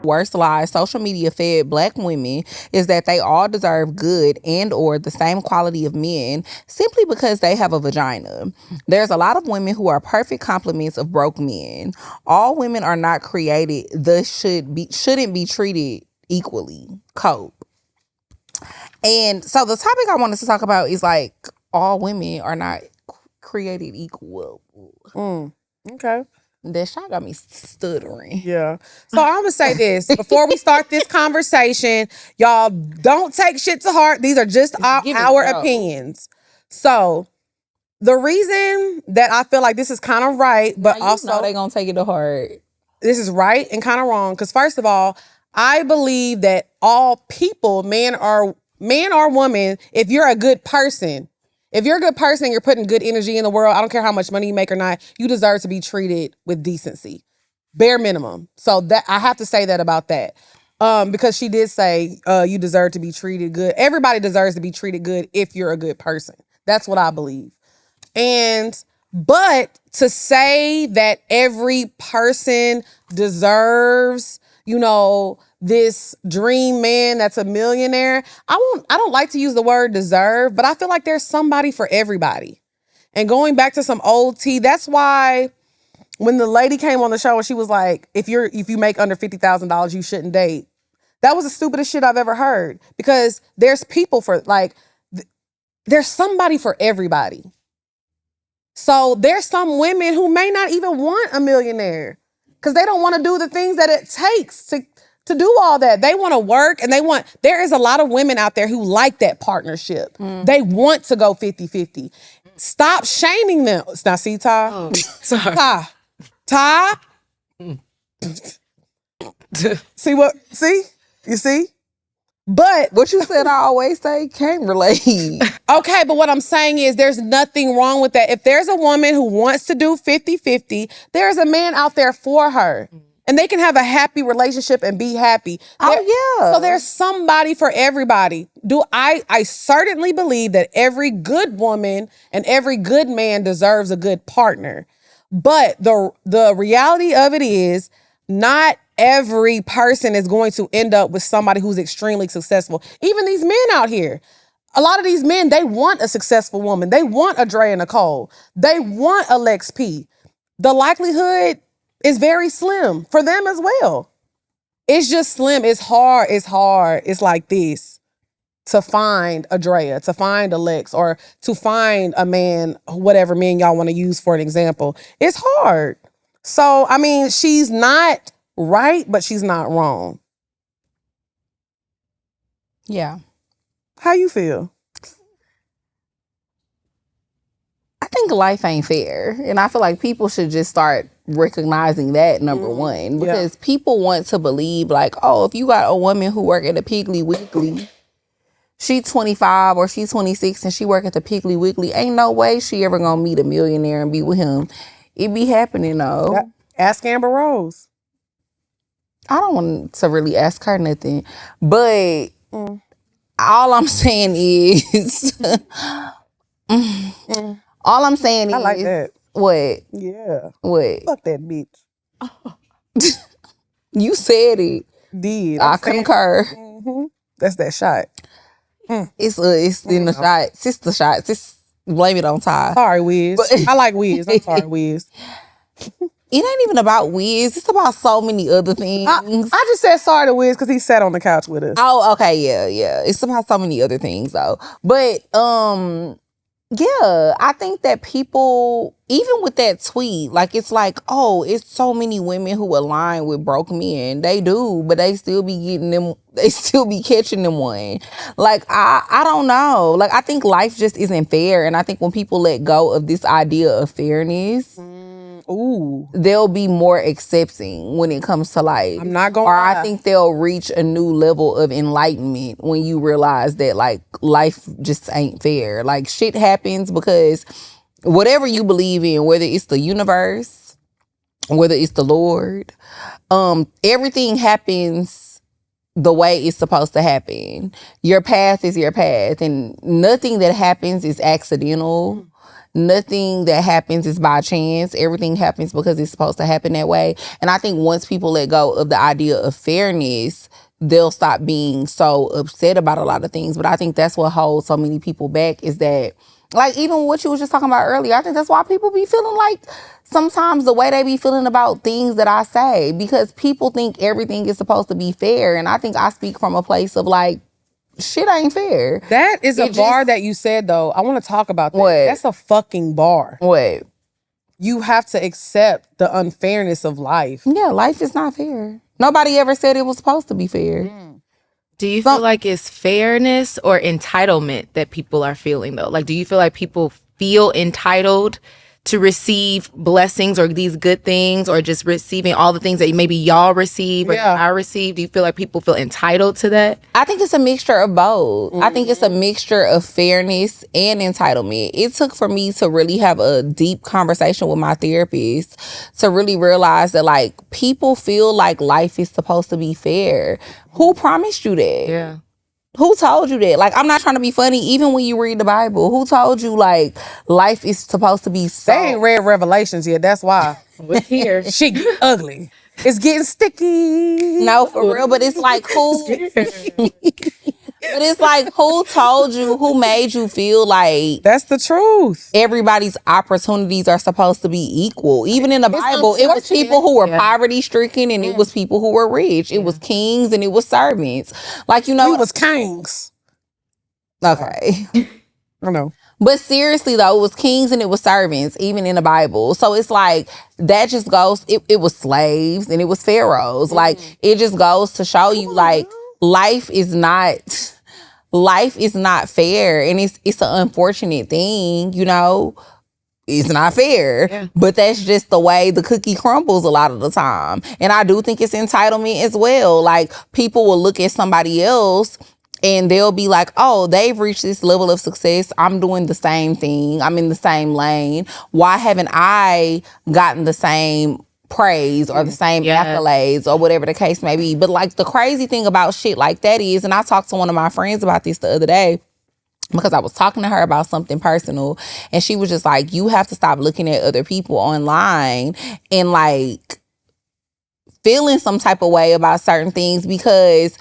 worst lies social media fed black women is that they all deserve good and or the same quality of men simply because they have a vagina. There's a lot of women who are perfect complements of broke men. All women are not created, thus shouldn't be treated equally. Cope. And so the topic I wanted to talk about is like all women are not created equal. Okay. That shot got me stuttering. Yeah. So I'm gonna say this before we start this conversation, y'all don't take shit to heart. These are just our opinions. So the reason that I feel like this is kind of right, but also they gonna take it to heart. This is right and kind of wrong. Because first of all, I believe that all people, man or woman, if you're a good person, you're putting good energy in the world, I don't care how much money you make or not, you deserve to be treated with decency. Bare minimum. So that I have to say that about that. Because she did say you deserve to be treated good. Everybody deserves to be treated good if you're a good person. That's what I believe. But to say that every person deserves, this dream man that's a millionaire, I don't like to use the word deserve, but I feel like there's somebody for everybody. And going back to some old tea, that's why when the lady came on the show and she was like, if you make under $50,000, you shouldn't date. That was the stupidest shit I've ever heard, because there's people for there's somebody for everybody. So there's some women who may not even want a millionaire because they don't want to do the things that it takes to do all that. They want to work and there is a lot of women out there who like that partnership. They want to go 50-50. Stop shaming them. Now see, Ty? Ty? See? You see? But what you said, I always say, can't relate. Okay, but what I'm saying is there's nothing wrong with that. If there's a woman who wants to do 50-50, there's a man out there for her. And they can have a happy relationship and be happy. So there's somebody for everybody. I certainly believe that every good woman and every good man deserves a good partner. But the reality of it is not every person is going to end up with somebody who's extremely successful. Even these men out here. A lot of these men, they want a successful woman. They want a Drea Nicole. They want a Lex P. The likelihood is very slim for them as well. It's just slim. It's hard. It's like this to find a Drea, to find a Lex, or to find a man, whatever man y'all want to use for an example. It's hard. So, I mean, she's not right, but she's not wrong. Yeah. How you feel? I think life ain't fair. And I feel like people should just start recognizing that, number one. Because people want to believe like, oh, if you got a woman who work at a Piggly Wiggly, she 25 or she's 26 and she work at the Piggly Wiggly, ain't no way she ever gonna meet a millionaire and be with him. It be happening though. Ask Amber Rose. I don't want to really ask her nothing. But all I'm saying is... all I'm saying is... I like that. What? Yeah. What? Fuck that bitch. You said it. Did. I concur. That's that shot. It's in the shot. It's the shot. Just blame it on Ty. Sorry, Wiz. I like Wiz. I'm sorry, Wiz. It ain't even about Wiz. It's about so many other things. I just said sorry to Wiz because he sat on the couch with us. Oh, okay, yeah. It's about so many other things though. But yeah, I think that people, even with that tweet, like it's like, oh, it's so many women who align with broke men. They do, but they still be getting them, they still be catching them one. Like, I don't know. Like, I think life just isn't fair. And I think when people let go of this idea of fairness, they'll be more accepting when it comes to life. I'm not gonna lie. I think they'll reach a new level of enlightenment when you realize that like life just ain't fair. Like shit happens because whatever you believe in, whether it's the universe, whether it's the Lord, everything happens the way it's supposed to happen. Your path is your path, and nothing that happens is accidental. nothing that happens is by chance. Everything happens because it's supposed to happen that way. And I think once people let go of the idea of fairness, they'll stop being so upset about a lot of things. But I think that's what holds so many people back, is that, like, even what you was just talking about earlier, I think that's why people be feeling like sometimes the way they be feeling about things that I say, because people think everything is supposed to be fair. And I think I speak from a place of like, shit ain't fair. That is a It bar just- that you said, though. I want to talk about that. What? That's a fucking bar. What? You have to accept the unfairness of life. Yeah, life is not fair. Nobody ever said it was supposed to be fair. Do you feel like it's fairness or entitlement that people are feeling, though? Like, do you feel like people feel entitled to receive blessings or these good things, or just receiving all the things that maybe y'all receive or Yeah. I receive? Do you feel like people feel entitled to that? I think it's a mixture of both. I think it's a mixture of fairness and entitlement. It took for me to really have a deep conversation with my therapist to really realize that, like, people feel like life is supposed to be fair. Who promised you that? Yeah. Who told you that? Like, I'm not trying to be funny. Even when you read the Bible, who told you, like, life is supposed to be so... They ain't read Revelations yet. That's why. What's here? Shit get ugly. It's getting sticky. No, for real. But it's like, who... But it's like, who told you, who made you feel like That's the truth. everybody's opportunities are supposed to be equal? Even in the Bible, it was unfortunate. people who were Yeah. poverty stricken, and it was people who were rich. It was kings and it was servants. Like, you know, We was kings. okay. I know. But seriously though, it was kings and it was servants, even in the Bible. So it's like, that just goes, it was slaves and it was pharaohs. Like, it just goes to show you, like, life is not fair. And it's an unfortunate thing, you know. It's not fair. Yeah. But that's just the way the cookie crumbles a lot of the time. And I do think it's entitlement as well. Like, people will look at somebody else and they'll be like, oh, they've reached this level of success. I'm doing the same thing. I'm in the same lane. Why haven't I gotten the same praise or the same Yeah. accolades or whatever the case may be? But like, the crazy thing about shit like that is, and I talked to one of my friends about this the other day, because I was talking to her about something personal, and she was just like, you have to stop looking at other people online and like feeling some type of way about certain things, because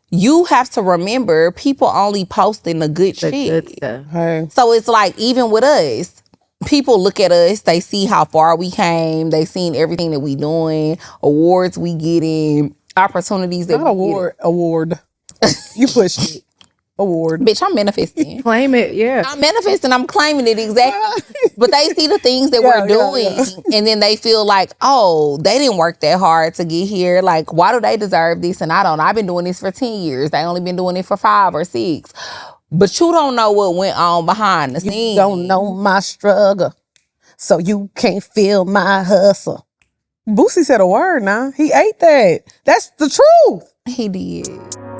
you have to remember, people only posting the good The shit. good stuff. Hey. So it's like, even with us, people look at us, they see how far we came, they seen everything that we doing, awards we getting, opportunities that Not we award. You pushed it. Award. get. Bitch, I'm manifesting. Claim it, yeah. I'm manifesting, I'm claiming it exactly. But they see the things that Yeah, we're yeah, doing, and then they feel like, oh, they didn't work that hard to get here. Like, why do they deserve this and I don't? I've been doing this for 10 years. They only been doing it for 5 or 6. But you don't know what went on behind the scenes. Don't know my struggle, so you can't feel my hustle. Boosie said a word now. He ate that. That's the truth. He did.